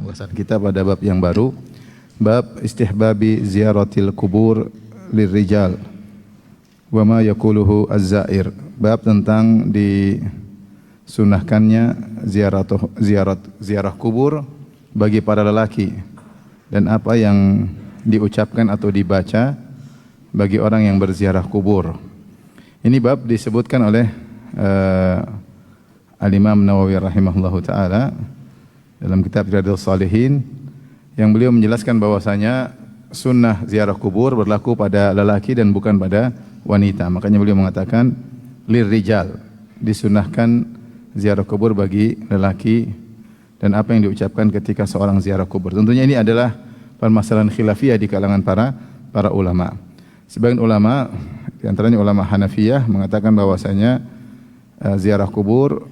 pembahasan kita pada bab yang baru, bab istihbabi ziyaratil kubur lirrijal wa ma yaquluhu az-zair. Bab tentang disunahkannya ziarah kubur bagi para lelaki dan apa yang diucapkan atau dibaca bagi orang yang berziarah kubur. Ini bab disebutkan oleh Al-Imam Nawawi rahimahullahu taala dalam kitab Riyadhus Shalihin, yang beliau menjelaskan bahwasanya sunnah ziarah kubur berlaku pada lelaki dan bukan pada wanita. Makanya beliau mengatakan lirrijal, disunahkan ziarah kubur bagi lelaki dan apa yang diucapkan ketika seorang ziarah kubur. Tentunya ini adalah permasalahan khilafiyah di kalangan para ulama. Sebagian ulama, di antaranya ulama Hanafiyah, mengatakan bahwasanya ziarah kubur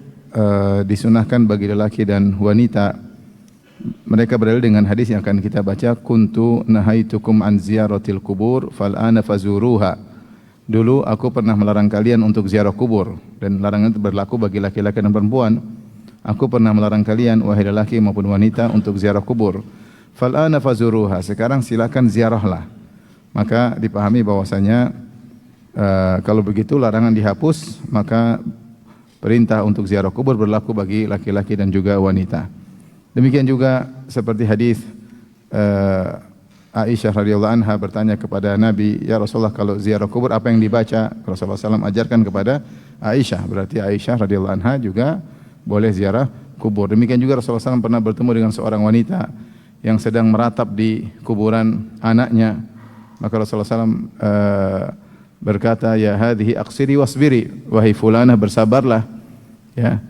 disunahkan bagi lelaki dan wanita. Mereka berdalil dengan hadis yang akan kita baca, kuntu nahaitukum an ziyaratil kubur fal'ana fazuruha. Dulu aku pernah melarang kalian untuk ziarah kubur, dan larangan itu berlaku bagi laki-laki dan perempuan. Aku pernah melarang kalian wahai lelaki maupun wanita untuk ziarah kubur. Fal'ana fazuruha, sekarang silakan ziarahlah. Maka dipahami bahwasanya kalau begitu larangan dihapus, maka perintah untuk ziarah kubur berlaku bagi laki-laki dan juga wanita. Demikian juga seperti hadis Aisyah radhiyallahu anha bertanya kepada Nabi, "Ya Rasulullah, kalau ziarah kubur apa yang dibaca?" Rasulullah SAW ajarkan kepada Aisyah. Berarti Aisyah radhiyallahu anha juga boleh ziarah kubur. Demikian juga Rasulullah SAW pernah bertemu dengan seorang wanita yang sedang meratap di kuburan anaknya. Maka Rasulullah SAW berkata, "Ya hadhihi aqsiri wasbiri," wahai fulanah bersabarlah. Ya.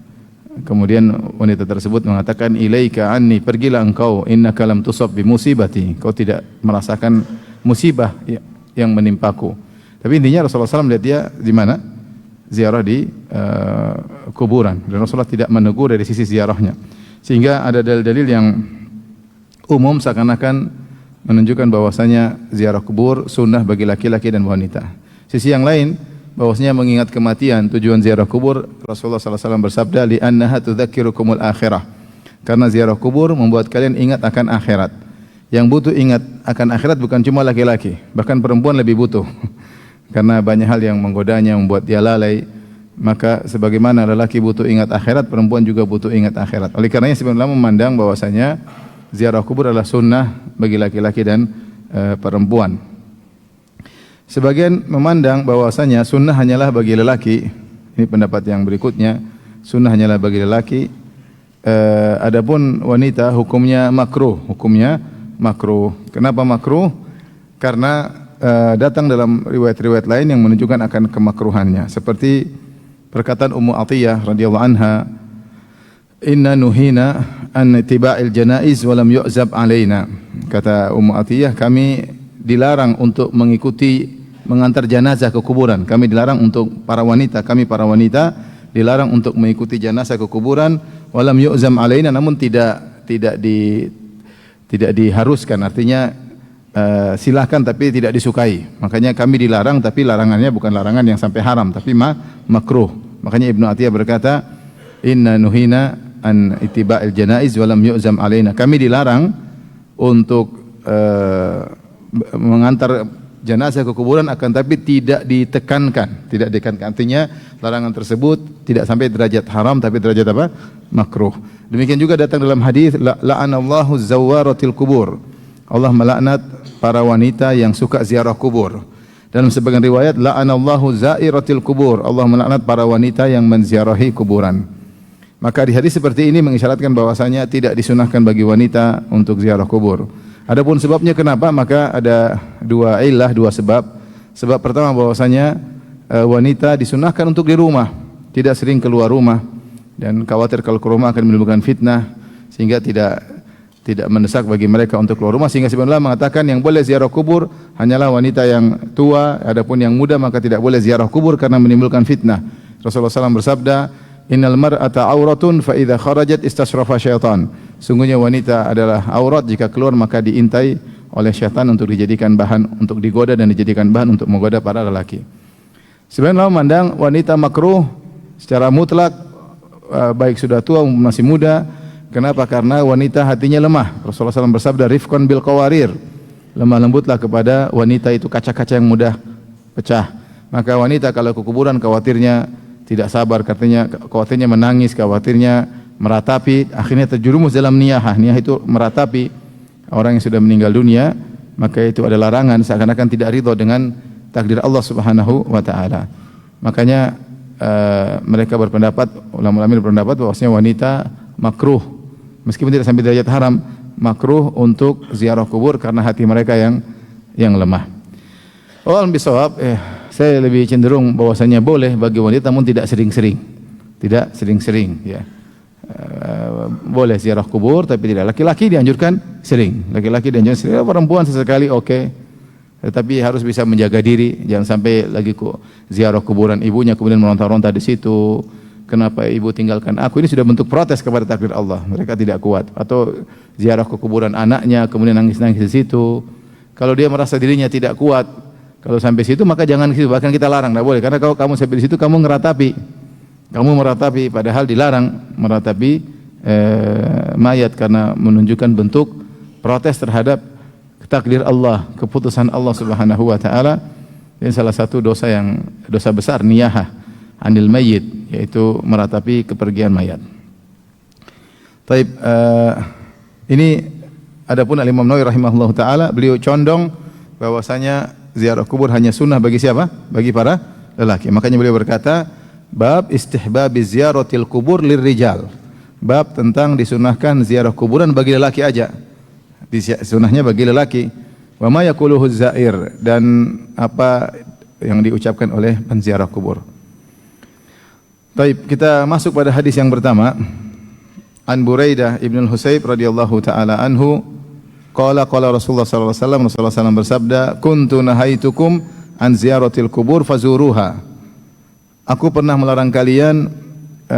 Kemudian wanita tersebut mengatakan, "Ilaika anni, pergilah engkau, innaka lam tusab bi musibati." Kau tidak merasakan musibah yang menimpaku. Tapi intinya Rasulullah SAW melihat dia di mana? Ziarah di kuburan. Dan Rasulullah tidak menegur dari sisi ziarahnya. Sehingga ada dalil-dalil yang umum seakan-akan menunjukkan bahwasanya ziarah kubur sunnah bagi laki-laki dan wanita. Sisi yang lain, bahwasanya mengingat kematian, tujuan ziarah kubur, Rasulullah SAW bersabda, "Li'annaha tudzakirukumul akhirah." Karena ziarah kubur membuat kalian ingat akan akhirat. Yang butuh ingat akan akhirat bukan cuma laki-laki, bahkan perempuan lebih butuh. Karena banyak hal yang menggodanya, membuat dia lalai. Maka sebagaimana lelaki butuh ingat akhirat, perempuan juga butuh ingat akhirat. Oleh karenanya sebenarnya memandang bahwasanya ziarah kubur adalah sunnah bagi laki-laki dan perempuan. Sebagian memandang bahwasanya sunnah hanyalah bagi lelaki. Ini pendapat yang berikutnya, sunnah hanyalah bagi lelaki. Adapun wanita hukumnya makruh, Kenapa makruh? Karena datang dalam riwayat-riwayat lain yang menunjukkan akan kemakruhannya. Seperti perkataan Ummu Atiyah radhiyallahu anha, "Inna nuhina an tiba'il janaiz wa lam yu'zab alaina." Kata Ummu Atiyah, kami dilarang untuk mengantar jenazah ke kuburan. Kami dilarang untuk para wanita dilarang untuk mengikuti jenazah ke kuburan. Walam yu'zam alaina, namun tidak diharuskan. Artinya silakan tapi tidak disukai. Makanya kami dilarang, tapi larangannya bukan larangan yang sampai haram, tapi makruh. Makanya Ibnu Atiyah berkata, "Inna nuhina an ittiba'il janaiz walam yu'zam alaina." Kami dilarang untuk mengantar jenazah ke kuburan, akan tapi tidak ditekankan. Artinya larangan tersebut tidak sampai derajat haram, tapi derajat apa? Makruh. Demikian juga datang dalam hadis, la'anallahu zawwaratil kubur. Allah melaknat para wanita yang suka ziarah kubur. Dalam sebagian riwayat, la'anallahu zairatil kubur. Allah melaknat para wanita yang menziarahi kuburan. Maka di hadis seperti ini mengisyaratkan bahwasanya tidak disunahkan bagi wanita untuk ziarah kubur. Adapun sebabnya kenapa, maka ada dua sebab. Sebab pertama bahwasanya wanita disunahkan untuk di rumah, tidak sering keluar rumah, dan khawatir kalau ke rumah akan menimbulkan fitnah, sehingga tidak mendesak bagi mereka untuk keluar rumah. Sehingga sebenarnya mengatakan yang boleh ziarah kubur hanyalah wanita yang tua, adapun yang muda maka tidak boleh ziarah kubur karena menimbulkan fitnah. Rasulullah SAW bersabda, "Innal mar'ata auratun fa idza kharajat istasrafa syaitan." Sungguhnya wanita adalah aurat, jika keluar maka diintai oleh syaitan untuk dijadikan bahan untuk digoda dan dijadikan bahan untuk menggoda para lelaki. Sebenarnya memandang wanita makruh secara mutlak, baik sudah tua maupun masih muda, Kenapa? Karena wanita hatinya lemah. Rasulullah SAW bersabda, rifqan bil qawarir. Lemah lembutlah kepada wanita itu kaca-kaca yang mudah pecah. Maka wanita kalau ke kuburan khawatirnya tidak sabar, katanya khawatirnya menangis, khawatirnya meratapi, akhirnya terjerumus dalam niyahah. Niyah itu meratapi orang yang sudah meninggal dunia, maka itu adalah larangan, seakan-akan tidak ridho dengan takdir Allah Subhanahu wa taala. Makanya mereka berpendapat, ulama-ulama berpendapat bahwasanya wanita makruh, meskipun tidak sampai derajat haram, makruh untuk ziarah kubur karena hati mereka yang lemah. Wallahu bisawab, saya lebih cenderung bahwasanya boleh bagi wanita, namun tidak sering-sering. Tidak sering-sering, ya. Boleh ziarah kubur, tapi tidak. Laki-laki dianjurkan sering. Laki-laki dianjurkan sering. Perempuan sesekali oke. Tetapi harus bisa menjaga diri, jangan sampai lagi ziarah kuburan ibunya kemudian meronta-ronta di situ. Kenapa ibu tinggalkan aku? Ini sudah bentuk protes kepada takdir Allah. Mereka tidak kuat. Atau ziarah ke kuburan anaknya kemudian nangis-nangis di situ. Kalau dia merasa dirinya tidak kuat, kalau sampai situ maka jangan ke situ, bahkan kita larang, tidak boleh. Karena kalau kamu sampai di situ kamu meratapi, padahal dilarang meratapi mayat karena menunjukkan bentuk protes terhadap takdir Allah, keputusan Allah Subhanahu wa taala. Ini salah satu dosa besar, niyahah anil mayyit, yaitu meratapi kepergian mayat. Taib, ini adapun Imam Nawawi rahimahullahu taala, beliau condong bahwasanya ziarah kubur hanya sunnah bagi siapa? Bagi para lelaki. Makanya beliau berkata, bab istihbabiz ziyaratil kubur lirrijal. Bab tentang disunahkan ziarah kuburan bagi lelaki aja. Sunnahnya bagi lelaki. Wa ma yaquluhu zair, dan apa yang diucapkan oleh penziarah kubur. Baik, kita masuk pada hadis yang pertama. An Buraidah ibn al-Husayb radhiyallahu taala anhu, qala Rasulullah sallallahu alaihi wasallam, Rasulullah SAW bersabda, kuntu nahaitukum an ziyaratil kubur fazuruha. Aku pernah melarang kalian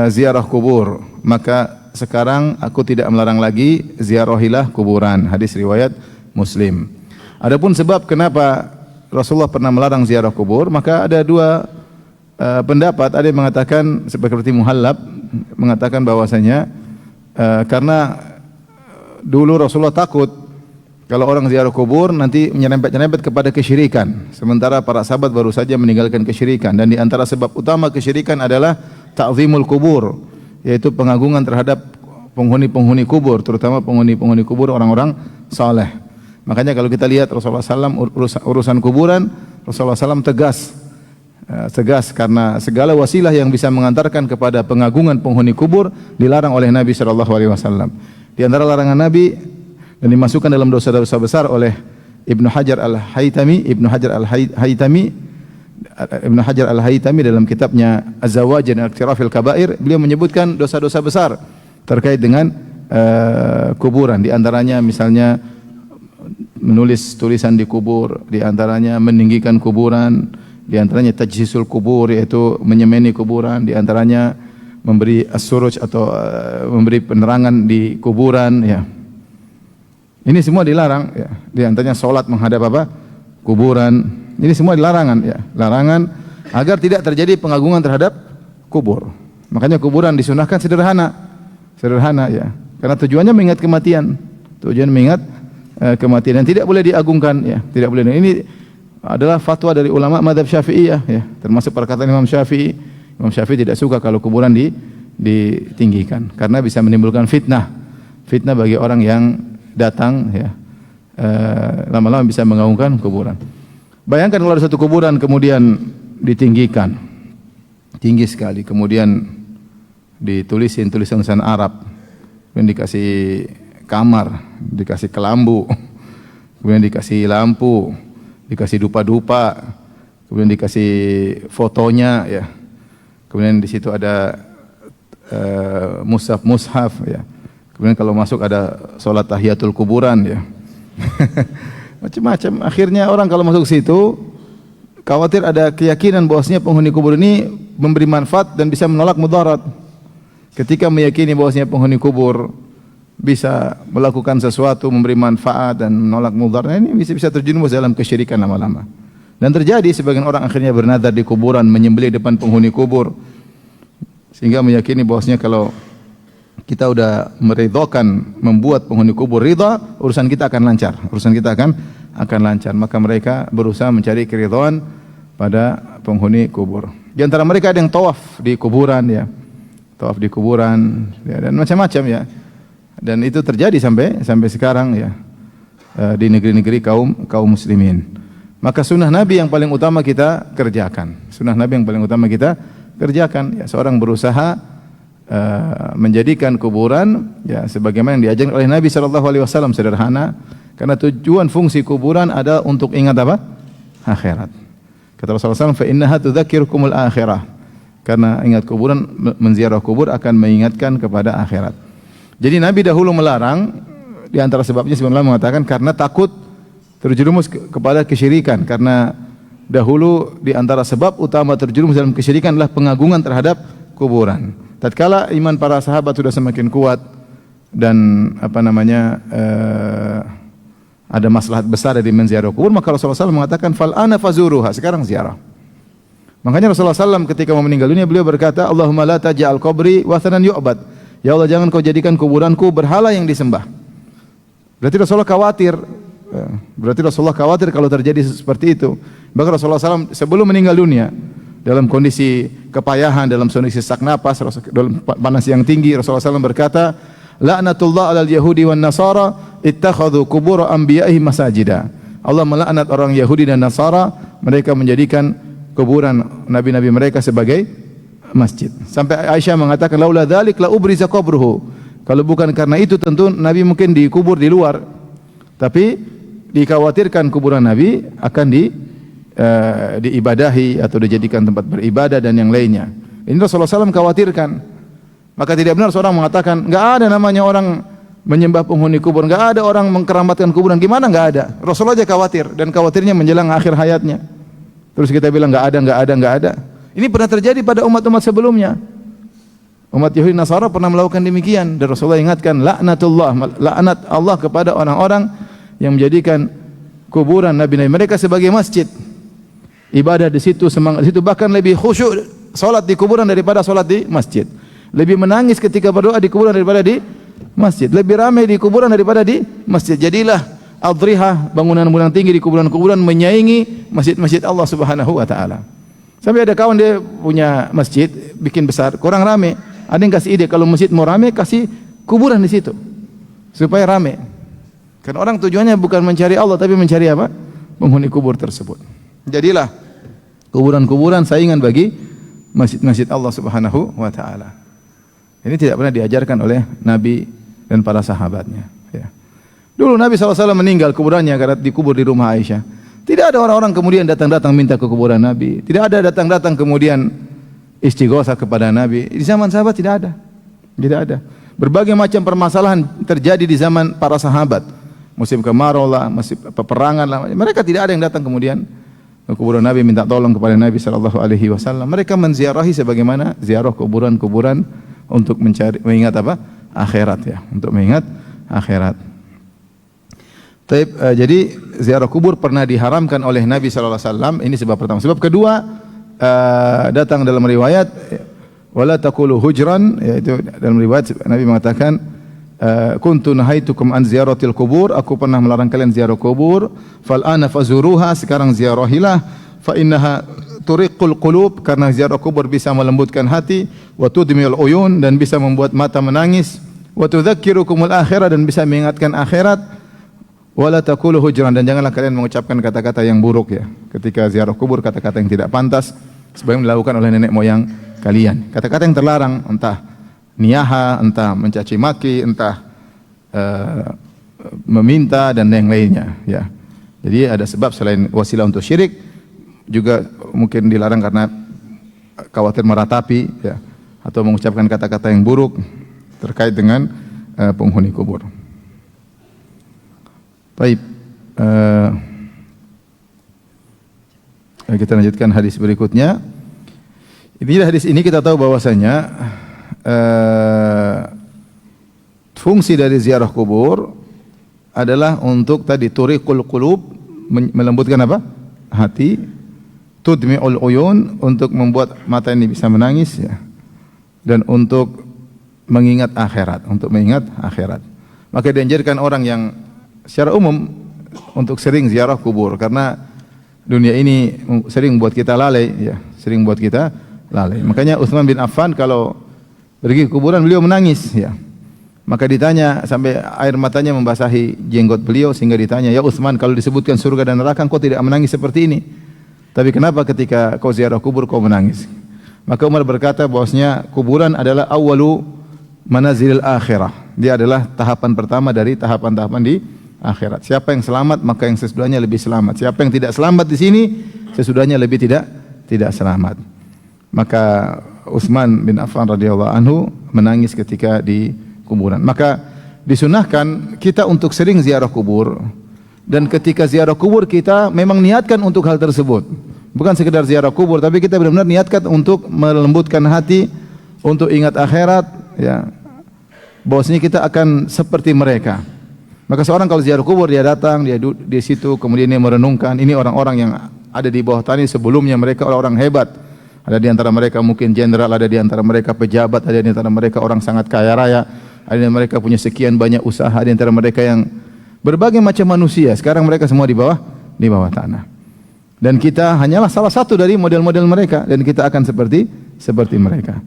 ziarah kubur, maka sekarang aku tidak melarang lagi, ziarahilah kuburan. Hadis riwayat Muslim. Adapun sebab kenapa Rasulullah pernah melarang ziarah kubur, maka ada dua pendapat. Ada yang mengatakan seperti Muhallab mengatakan bahwasanya karena dulu Rasulullah takut kalau orang ziarah kubur nanti menyerempet-nyerempet kepada kesyirikan, sementara para sahabat baru saja meninggalkan kesyirikan. Dan di antara sebab utama kesyirikan adalah ta'zimul kubur, yaitu pengagungan terhadap penghuni-penghuni kubur, terutama penghuni-penghuni kubur orang-orang saleh. Makanya kalau kita lihat Rasulullah SAW urusan kuburan, Rasulullah SAW tegas karena segala wasilah yang bisa mengantarkan kepada pengagungan penghuni kubur dilarang oleh Nabi SAW. Di antara larangan Nabi dan dimasukkan dalam dosa-dosa besar oleh Ibnu Hajar Al-Haytami dalam kitabnya Az-Zawajir dan Iqtirafil Kabair, beliau menyebutkan dosa-dosa besar terkait dengan kuburan. Di antaranya misalnya menulis tulisan di kubur, di antaranya meninggikan kuburan, di antaranya tajhisul kubur, yaitu menyemeni kuburan, di antaranya memberi as-suruj atau memberi penerangan di kuburan, ya. Ini semua dilarang, ya. Di antaranya salat menghadap apa? Kuburan. Ini semua dilarangan, ya. Larangan agar tidak terjadi pengagungan terhadap kubur. Makanya kuburan disunahkan sederhana, ya. Karena tujuannya mengingat kematian. Tujuan mengingat kematian, dan tidak boleh diagungkan, ya. Tidak boleh. Ini adalah fatwa dari ulama mazhab Syafi'iyah, ya. Termasuk perkataan Imam Syafi'i. Imam Syafi'i tidak suka kalau kuburan ditinggikan karena bisa menimbulkan fitnah bagi orang yang datang, ya. Lama-lama bisa mengagungkan kuburan. Bayangkan kalau ada satu kuburan kemudian ditinggikan, tinggi sekali, kemudian ditulisin tulisan Arab, kemudian dikasih kamar, dikasih kelambu, kemudian dikasih lampu, dikasih dupa-dupa, kemudian dikasih fotonya, ya. Kemudian di situ ada mushaf, ya. Kemudian kalau masuk ada salat tahiyatul kuburan, ya. Macam-macam. Akhirnya orang kalau masuk situ khawatir ada keyakinan bahwasanya penghuni kubur ini memberi manfaat dan bisa menolak mudarat. Ketika meyakini bahwasanya penghuni kubur bisa melakukan sesuatu, memberi manfaat dan menolak mudarat, ini bisa terjerumus dalam kesyirikan lama-lama. Dan terjadi sebagian orang akhirnya bernazar di kuburan, menyembelih depan penghuni kubur, sehingga meyakini bahwasanya kalau kita udah meridhokan membuat penghuni kubur ridha, urusan kita akan lancar. Urusan kita akan lancar. Maka mereka berusaha mencari keridhaan pada penghuni kubur. Di antara mereka ada yang tawaf di kuburan ya. Tawaf di kuburan ya, dan macam-macam ya. Dan itu terjadi sampai sekarang ya. Di negeri-negeri kaum muslimin. Maka sunnah Nabi yang paling utama kita kerjakan. Sunnah Nabi yang paling utama kita kerjakan ya. Seorang berusaha menjadikan kuburan ya sebagaimana yang diajarkan oleh Nabi SAW, sederhana, karena tujuan fungsi kuburan adalah untuk ingat apa? Akhirat. Kata Rasulullah SAW, fa innaha tudzakirukumul akhirah. Karena ingat kuburan, menziarah kubur akan mengingatkan kepada akhirat. Jadi Nabi dahulu melarang, di antara sebabnya sebenarnya mengatakan karena takut terjerumus kepada kesyirikan. Karena dahulu di antara sebab utama terjerumus dalam kesyirikan adalah pengagungan terhadap kuburan. Tatkala iman para sahabat sudah semakin kuat dan ada maslahat besar dari menziarah kubur, maka Rasulullah SAW mengatakan fal ana fazuruha, sekarang ziarah. Makanya Rasulullah SAW ketika mau meninggal dunia beliau berkata, Allahumma la taj'al qabri wathanan yu'bad. Ya Allah, jangan kau jadikan kuburanku berhala yang disembah. Berarti Rasulullah khawatir kalau terjadi seperti itu. Bahkan Rasulullah SAW sebelum meninggal dunia dalam kondisi kepayahan, dalam kondisi sesak napas, dalam panas yang tinggi, Rasulullah SAW berkata, la'natullah alal yahudi wan nasara ittakhadhu qubur anbiya'ihim masajida. Allah melaknat orang Yahudi dan Nasara, mereka menjadikan kuburan nabi-nabi mereka sebagai masjid. Sampai Aisyah mengatakan, laula dzalik la ubriza qabruhu. Kalau bukan karena itu tentu Nabi mungkin dikubur di luar. Tapi dikhawatirkan kuburan Nabi akan diibadahi atau dijadikan tempat beribadah dan yang lainnya. Ini Rasulullah SAW khawatirkan. Maka tidak benar seorang mengatakan enggak ada namanya orang menyembah penghuni kubur, enggak ada orang mengkeramatkan kuburan. Gimana enggak ada? Rasulullah aja khawatir, dan khawatirnya menjelang akhir hayatnya. Terus kita bilang enggak ada. Ini pernah terjadi pada umat-umat sebelumnya. Umat Yahudi Nasara pernah melakukan demikian, dan Rasulullah ingatkan laknat Allah kepada orang-orang yang menjadikan kuburan nabi-nabi mereka sebagai masjid. Ibadah di situ, semangat di situ, bahkan lebih khusyuk salat di kuburan daripada salat di masjid. Lebih menangis ketika berdoa di kuburan daripada di masjid. Lebih ramai di kuburan daripada di masjid. Jadilah adrihah, bangunan-bangunan tinggi di kuburan-kuburan menyaingi masjid-masjid Allah Subhanahu wa taala. Sampai ada kawan dia punya masjid bikin besar, kurang ramai. Ada yang kasih ide kalau masjid mau ramai kasih kuburan di situ supaya ramai. Karena orang tujuannya bukan mencari Allah tapi mencari apa? Penghuni kubur tersebut. Jadilah kuburan-kuburan saingan bagi masjid-masjid Allah Subhanahu wa taala. Ini tidak pernah diajarkan oleh Nabi dan para sahabatnya ya. Dulu Nabi SAW meninggal, kuburannya karena dikubur di rumah Aisyah. Tidak ada orang-orang kemudian datang-datang minta ke kuburan Nabi. Tidak ada datang-datang kemudian istighosah kepada Nabi. Di zaman sahabat tidak ada. Tidak ada. Berbagai macam permasalahan terjadi di zaman para sahabat. Musim kemarau lah, musim peperangan lah. Mereka tidak ada yang datang kemudian ke kuburan Nabi minta tolong kepada Nabi SAW. Mereka menziarahi sebagaimana ziarah kuburan-kuburan untuk mengingat apa? Akhirat ya, untuk mengingat akhirat. Jadi ziarah kubur pernah diharamkan oleh Nabi SAW. Ini sebab pertama. Sebab kedua, datang dalam riwayat wala taqulu hujran, yaitu dalam riwayat Nabi mengatakan kuntu nahaitukum an ziyaratil kubur, aku pernah melarang kalian ziarah kubur, fal ana fazuruha, sekarang ziarahilah, fa innaha turiqul qulub, karena ziarah kubur bisa melembutkan hati, wa tudmiul uyun, dan bisa membuat mata menangis, wa tudzakirukumul akhirah, dan bisa mengingatkan akhirat, wala taqulu hujran, dan janganlah kalian mengucapkan kata-kata yang buruk ya ketika ziarah kubur, kata-kata yang tidak pantas sebagai dilakukan oleh nenek moyang kalian, kata-kata yang terlarang, entah niyaha, entah mencaci maki, entah meminta dan yang lainnya ya. Jadi ada sebab selain wasilah untuk syirik, juga mungkin dilarang karena khawatir meratapi ya, atau mengucapkan kata-kata yang buruk terkait dengan penghuni kubur. Baik, kita lanjutkan hadis berikutnya. Ini hadis ini kita tahu bahwasanya fungsi dari ziarah kubur adalah untuk tadi turiqul qulub, melembutkan apa? Hati, tudmi'ul uyun, untuk membuat mata ini bisa menangis ya, dan untuk mengingat akhirat, untuk mengingat akhirat. Maka dianjurkan orang yang secara umum untuk sering ziarah kubur, karena dunia ini sering buat kita lalai, ya, sering buat kita lalai. Makanya Utsman bin Affan kalau pergi ke kuburan beliau menangis, ya. Maka ditanya sampai air matanya membasahi jenggot beliau sehingga ditanya, "Ya Utsman, kalau disebutkan surga dan neraka kau tidak menangis seperti ini. Tapi kenapa ketika kau ziarah kubur kau menangis?" Maka Umar berkata bahwasanya kuburan adalah awalu manazilil akhirah. Dia adalah tahapan pertama dari tahapan-tahapan di akhirat. Siapa yang selamat maka yang sesudahnya lebih selamat. Siapa yang tidak selamat di sini sesudahnya lebih tidak selamat. Maka Utsman bin Affan radhiyallahu anhu menangis ketika di kuburan. Maka disunahkan kita untuk sering ziarah kubur, dan ketika ziarah kubur kita memang niatkan untuk hal tersebut. Bukan sekedar ziarah kubur, tapi kita benar-benar niatkan untuk melembutkan hati, untuk ingat akhirat, ya. Bahwasanya kita akan seperti mereka. Maka seorang kalau ziarah kubur dia datang, dia duduk di situ, kemudian dia merenungkan ini orang-orang yang ada di bawah tanah sebelumnya, mereka orang-orang hebat. Ada di antara mereka mungkin jenderal, ada di antara mereka pejabat, ada di antara mereka orang sangat kaya raya, ada di antara mereka punya sekian banyak usaha, ada di antara mereka yang berbagai macam manusia. Sekarang mereka semua di bawah tanah. Dan kita hanyalah salah satu dari model-model mereka, dan kita akan seperti mereka.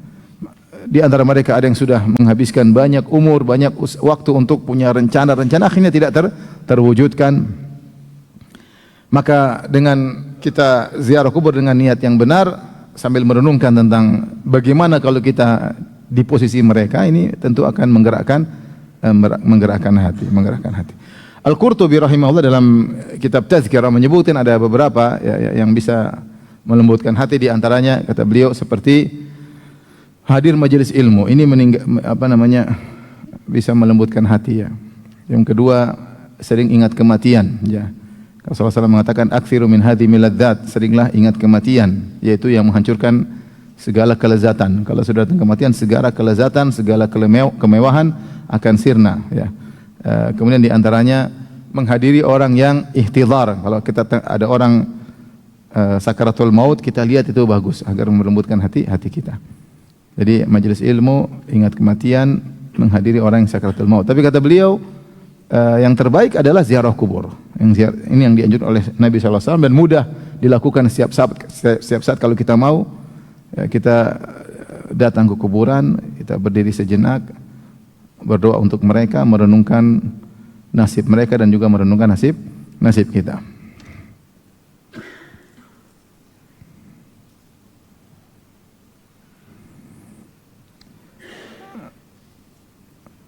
Di antara mereka ada yang sudah menghabiskan banyak umur, banyak waktu untuk punya rencana akhirnya tidak terwujudkan. Maka dengan kita ziarah kubur dengan niat yang benar, sambil merenungkan tentang bagaimana kalau kita di posisi mereka, ini tentu akan menggerakkan hati. Al-Qurtubi rahimahullah dalam kitab Tazkirah menyebutkan ada beberapa yang bisa melembutkan hati. Di antaranya kata beliau seperti hadir majelis ilmu, ini bisa melembutkan hati, ya. Yang kedua, sering ingat kematian, ya. Rasulullah SAW mengatakan aktsiru min hadhimil ladzat, seringlah ingat kematian, yaitu yang menghancurkan segala kelezatan. Kalau sudah datang kematian, segala kelezatan, segala kemewahan akan sirna, ya. Kemudian di antaranya menghadiri orang yang ihtidhar. Kalau kita ada orang sakaratul maut, kita lihat itu bagus agar melembutkan hati kita. Jadi majelis ilmu, ingat kematian, menghadiri orang yang sakaratul maut. Tapi kata beliau yang terbaik adalah ziarah kubur. Ini yang dianjurkan oleh Nabi SAW dan mudah dilakukan setiap saat kalau kita mau. Ya, kita datang ke kuburan, kita berdiri sejenak, berdoa untuk mereka, merenungkan nasib mereka dan juga merenungkan nasib kita.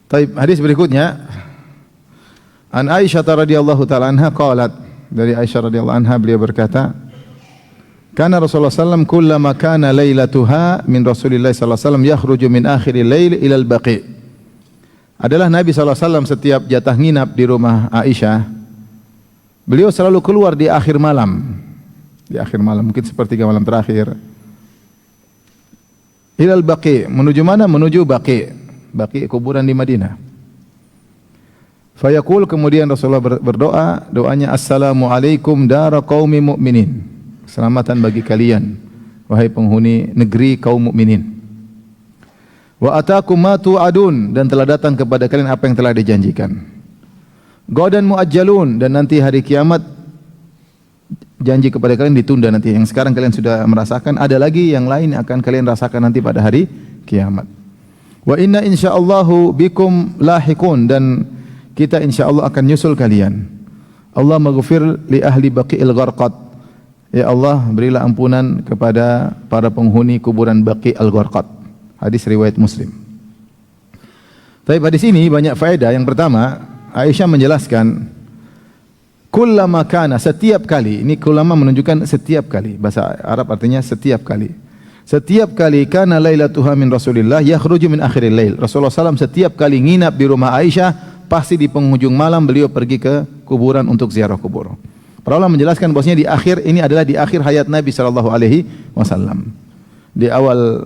Taib, hadis berikutnya An Aisyah radhiyallahu taala anha qalat, dari Aisyah radhiyallahu anha beliau berkata, kana Rasulullah sallallahu kullama kana lailatuha min Rasulillah sallallahu alaihi wasallam yakhruju min akhiril lail ila al-baqi. Adalah Nabi sallallahu alaihi wasallam setiap jatah nginap di rumah Aisyah, beliau selalu keluar di akhir malam. Di akhir malam, mungkin sepertiga malam terakhir. Ila al-baqi, menuju mana? Menuju Baqi. Baqi kuburan di Madinah. Fayaqul, kemudian Rasulullah berdoa, doanya assalamualaikum dara qaumi mu'minin. Keselamatan bagi kalian wahai penghuni negeri kaum mukminin. Wa atakum ma tu'adun, dan telah datang kepada kalian apa yang telah dijanjikan. Ghadan muajjalun, dan nanti hari kiamat janji kepada kalian ditunda nanti. Yang sekarang kalian sudah merasakan, ada lagi yang lain akan kalian rasakan nanti pada hari kiamat. Wa inna insyaallahu bikum lahiqun, dan kita insyaallah akan nyusul kalian. Allah maghfir li ahli Baqi'il Gharqad. Ya Allah, berilah ampunan kepada para penghuni kuburan Baqi' al-Gharqad. Hadis riwayat Muslim. Tapi hadis ini banyak faedah. Yang pertama, Aisyah menjelaskan kullama kana, setiap kali. Ini kullama menunjukkan setiap kali. Bahasa Arab artinya setiap kali. Setiap kali kana lailatuha min Rasulillah yakhruju min akhiril lail. Rasulullah SAW setiap kali nginap di rumah Aisyah, pasti di penghujung malam beliau pergi ke kuburan untuk ziarah kubur. Para ulama menjelaskan bahwasanya di akhir ini adalah di akhir hayat Nabi sallallahu alaihi wasallam. Di awal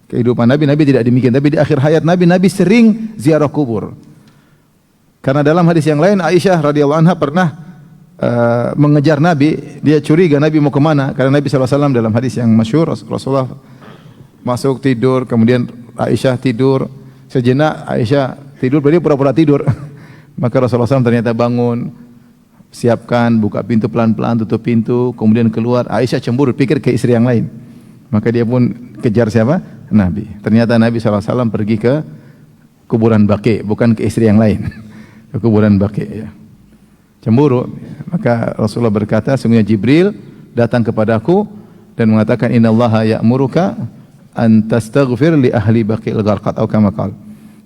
kehidupan Nabi tidak demikian, tapi di akhir hayat Nabi sering ziarah kubur. Karena dalam hadis yang lain Aisyah radhiyallahu anha pernah mengejar Nabi, dia curiga Nabi mau kemana, karena Nabi sallallahu alaihi wasallam dalam hadis yang masyhur Rasulullah masuk tidur, kemudian Aisyah tidur, sejenak Aisyah tidur, berarti pura-pura tidur. Maka Rasulullah SAW ternyata bangun, siapkan, buka pintu pelan-pelan, tutup pintu, kemudian keluar. Aisyah cemburu, pikir ke istri yang lain. Maka dia pun kejar siapa? Nabi. Ternyata Nabi SAW pergi ke kuburan Baqi, bukan ke istri yang lain. Ke kuburan Baqi, ya. Cemburu. Maka Rasulullah berkata, sungguhnya Jibril datang kepadaku dan mengatakan, innallaha ya'muruka an tastaghfir li ahli Baqi'il Gharqad atau kama qala.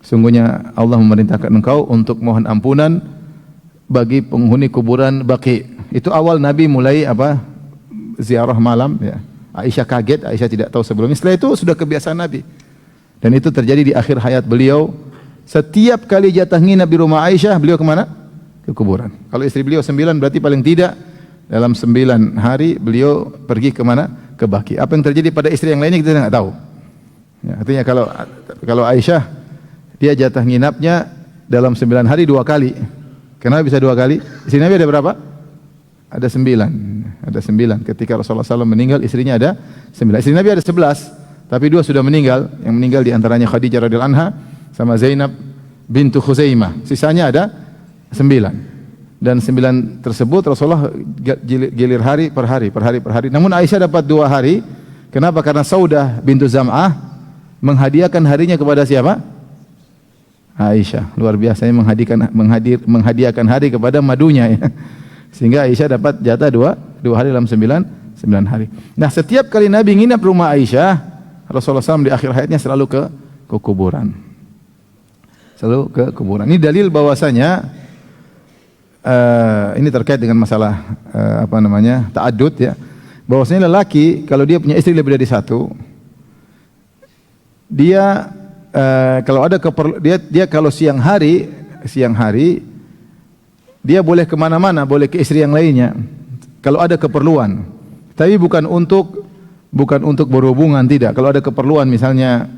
Sungguhnya Allah memerintahkan engkau untuk mohon ampunan bagi penghuni kuburan Baqi. Itu awal Nabi mulai ziarah malam, ya. Aisyah kaget, Aisyah tidak tahu sebelumnya. Setelah itu sudah kebiasaan Nabi. Dan itu terjadi di akhir hayat beliau. Setiap kali jatah nginap di rumah Aisyah, beliau kemana? Ke kuburan. Kalau istri beliau 9, berarti paling tidak dalam 9 hari beliau pergi kemana? Ke Baqi. Apa yang terjadi pada istri yang lainnya kita tidak tahu. Ya, artinya kalau Aisyah, dia jatah nginapnya dalam 9 hari 2 kali. Kenapa bisa 2 kali? Istri Nabi ada berapa? Ada 9. Ada 9. Ketika Rasulullah SAW meninggal, istrinya ada 9. Istri Nabi ada 11, tapi 2 sudah meninggal. Yang meninggal diantaranya Khadijah radhiyallahu anha sama Zainab bintu Khuzaimah. Sisanya ada 9. Dan 9 tersebut Rasulullah gilir hari per hari. Namun Aisyah dapat 2 hari. Kenapa? Karena Saudah bintu Zam'ah menghadiahkan harinya kepada siapa? Aisyah. Luar biasa menghadiahkan hari kepada madunya, ya. Sehingga Aisyah dapat jatah 2 hari dalam 9 hari. Nah, setiap kali Nabi nginap rumah Aisyah, Rasulullah SAW di akhir hayatnya selalu ke kuburan. Selalu ke kuburan. Ini dalil bahwasanya ini terkait dengan masalah ta'addud, ya. Bahwasanya lelaki kalau dia punya istri lebih dari 1, dia kalau ada dia kalau siang hari dia boleh kemana-mana, boleh ke istri yang lainnya kalau ada keperluan. Tapi bukan untuk berhubungan, tidak. Kalau ada keperluan, misalnya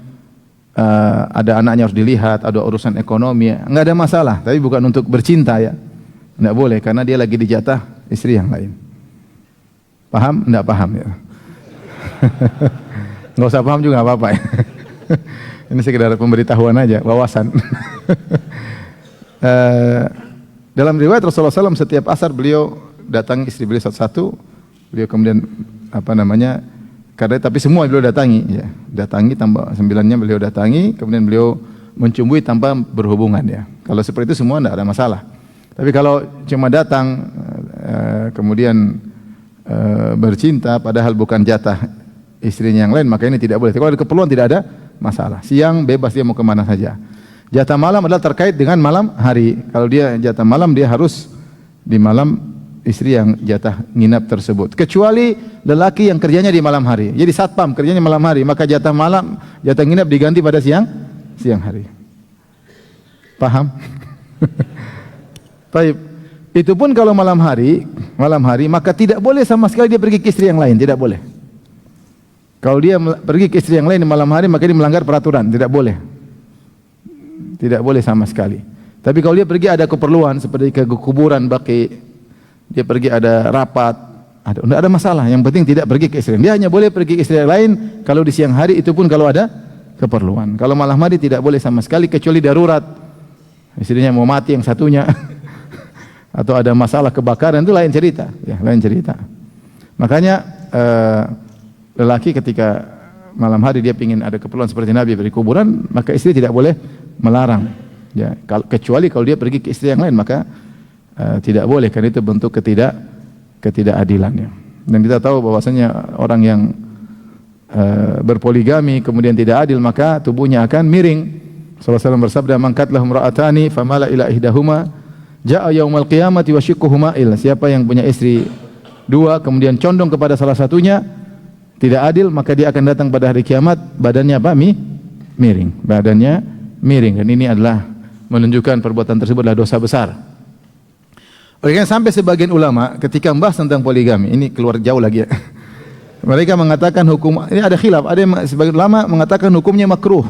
ada anaknya harus dilihat, ada urusan ekonomi, enggak ada masalah. Tapi bukan untuk bercinta, ya. Enggak boleh, karena dia lagi dijatah istri yang lain. Paham? Enggak paham, ya. Enggak usah paham juga enggak apa-apa, ya. Ini sekedar pemberitahuan aja, wawasan. Dalam riwayat Rasulullah SAW setiap asar beliau datang istri beliau satu-satu, beliau kemudian tapi semua beliau datangi tambah 9-nya beliau datangi, kemudian beliau mencumbui tanpa berhubungan, ya. Kalau seperti itu semua tidak ada masalah. Tapi kalau cuma datang kemudian bercinta padahal bukan jatah istrinya yang lain, maka ini tidak boleh. Kalau ada keperluan tidak ada masalah. Siang bebas dia mau kemana saja. Jatah malam adalah terkait dengan malam hari. Kalau dia jatah malam, dia harus di malam istri yang jatah nginap tersebut. Kecuali lelaki yang kerjanya di malam hari. Jadi satpam kerjanya malam hari, maka jatah nginap diganti pada siang hari. Paham? Baik. Itu pun kalau malam hari, maka tidak boleh sama sekali dia pergi ke istri yang lain, tidak boleh. Kalau dia pergi ke istri yang lain di malam hari, maka dia melanggar peraturan, tidak boleh. Tidak boleh sama sekali. Tapi kalau dia pergi ada keperluan seperti ke kuburan Baqi, dia pergi ada rapat, tidak ada masalah. Yang penting tidak pergi ke istri. Dia hanya boleh pergi ke istri yang lain kalau di siang hari, itu pun kalau ada keperluan. Kalau malam hari tidak boleh sama sekali kecuali darurat. Istrinya mau mati yang satunya atau ada masalah kebakaran, itu lain cerita, ya, lain cerita. Makanya lelaki ketika malam hari dia ingin ada keperluan seperti Nabi pergi kuburan, maka istri tidak boleh melarang, ya. Kecuali kalau dia pergi ke istri yang lain, maka tidak boleh, karena itu bentuk ketidakadilannya. Dan kita tahu bahwasanya orang yang berpoligami kemudian tidak adil, maka tubuhnya akan miring. Rasulullah SAW bersabda, "Man qatlahu imra'atani famala ila ihdahuma jaa yaumal qiyamati wa shiqquhu ma'il." Siapa yang punya istri 2 kemudian condong kepada salah satunya, tidak adil, maka dia akan datang pada hari kiamat badannya miring. Badannya miring, dan ini adalah menunjukkan perbuatan tersebut adalah dosa besar. Oleh karena sampai sebagian ulama ketika membahas tentang poligami, ini keluar jauh lagi, ya. Mereka mengatakan hukum, ini ada khilaf, ada sebagian ulama mengatakan hukumnya makruh.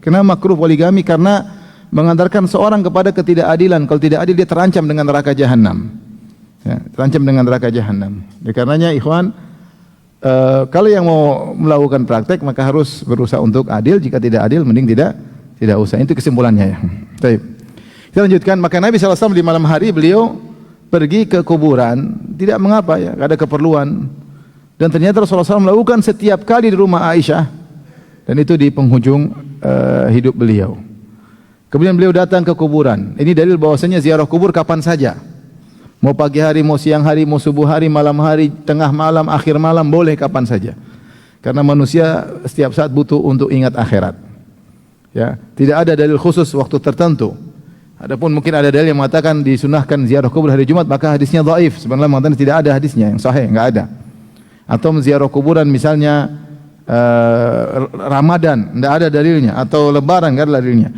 Kenapa makruh poligami? Karena mengantarkan seorang kepada ketidakadilan. Kalau tidak adil dia terancam dengan neraka jahanam. Ya, terancam dengan neraka jahanam. Oleh karenanya ikhwan, kalau yang mau melakukan praktek maka harus berusaha untuk adil. Jika tidak adil, mending tidak Tidak usah. Itu kesimpulannya ya. Baik. Kita lanjutkan. Maka Nabi SAW di malam hari beliau pergi ke kuburan. Tidak mengapa ya, tidak ada keperluan. Dan ternyata Rasulullah SAW melakukan setiap kali di rumah Aisyah. Dan itu di penghujung hidup beliau. Kemudian beliau datang ke kuburan. Ini dalil bahwasanya ziarah kubur kapan saja. Mau pagi hari, mau siang hari, mau subuh hari, malam hari, tengah malam, akhir malam, boleh kapan saja. Karena manusia setiap saat butuh untuk ingat akhirat. Ya, tidak ada dalil khusus waktu tertentu. Adapun mungkin ada dalil yang mengatakan disunahkan ziarah kubur hari Jumat, maka hadisnya dhaif. Sebenarnya mengatakan tidak ada hadisnya yang sahih, enggak ada. Atau ziarah kuburan misalnya Ramadan, enggak ada dalilnya, atau Lebaran enggak ada dalilnya.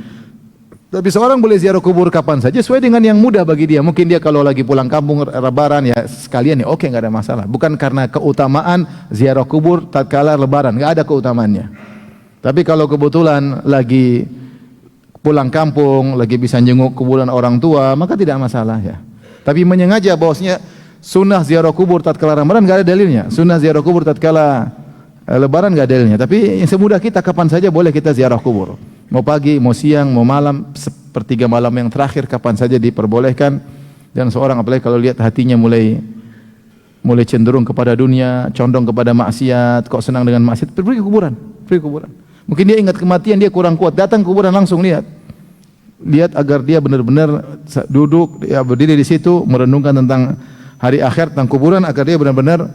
Tapi seorang boleh ziarah kubur kapan saja sesuai dengan yang mudah bagi dia. Mungkin dia kalau lagi pulang kampung Lebaran ya sekalian ya oke, enggak ada masalah. Bukan karena keutamaan ziarah kubur tatkala Lebaran, enggak ada keutamaannya. Tapi kalau kebetulan lagi pulang kampung, lagi bisa jenguk kuburan orang tua, maka tidak masalah ya. Tapi menyengaja bahwasanya sunnah ziarah kubur tatkala Ramadan enggak ada dalilnya. Sunnah ziarah kubur tatkala Lebaran enggak ada dalilnya. Tapi yang semudah kita kapan saja boleh kita ziarah kubur. Mau pagi, mau siang, mau malam, sepertiga malam yang terakhir kapan saja diperbolehkan. Dan seorang apalagi kalau lihat hatinya mulai cenderung kepada dunia, condong kepada maksiat, kok senang dengan maksiat, pergi ke kuburan, pergi ke kuburan. Mungkin dia ingat kematian, dia kurang kuat, datang ke kuburan langsung lihat agar dia benar-benar duduk, ya berdiri di situ merenungkan tentang hari akhir, tentang kuburan, agar dia benar-benar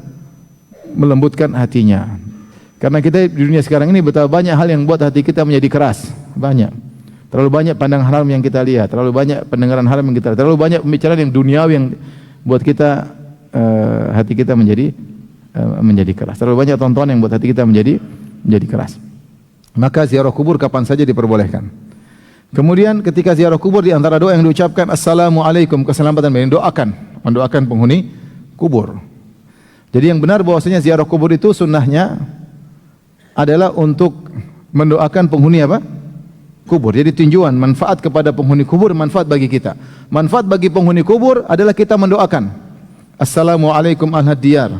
melembutkan hatinya. Karena kita di dunia sekarang ini betapa banyak hal yang membuat hati kita menjadi keras, banyak. Terlalu banyak pandangan haram yang kita lihat, terlalu banyak pendengaran haram yang kita lihat, terlalu banyak pembicaraan yang duniawi yang buat kita hati kita menjadi keras. Terlalu banyak tontonan yang buat hati kita menjadi keras. Maka ziarah kubur kapan saja diperbolehkan. Kemudian ketika ziarah kubur di antara doa yang diucapkan assalamualaikum, keselamatan, mendoakan penghuni kubur. Jadi yang benar bahwasanya ziarah kubur itu sunnahnya adalah untuk mendoakan penghuni apa? Kubur. Jadi tinjauan manfaat kepada penghuni kubur, manfaat bagi kita. Manfaat bagi penghuni kubur adalah kita mendoakan assalamualaikum ahlad diyar.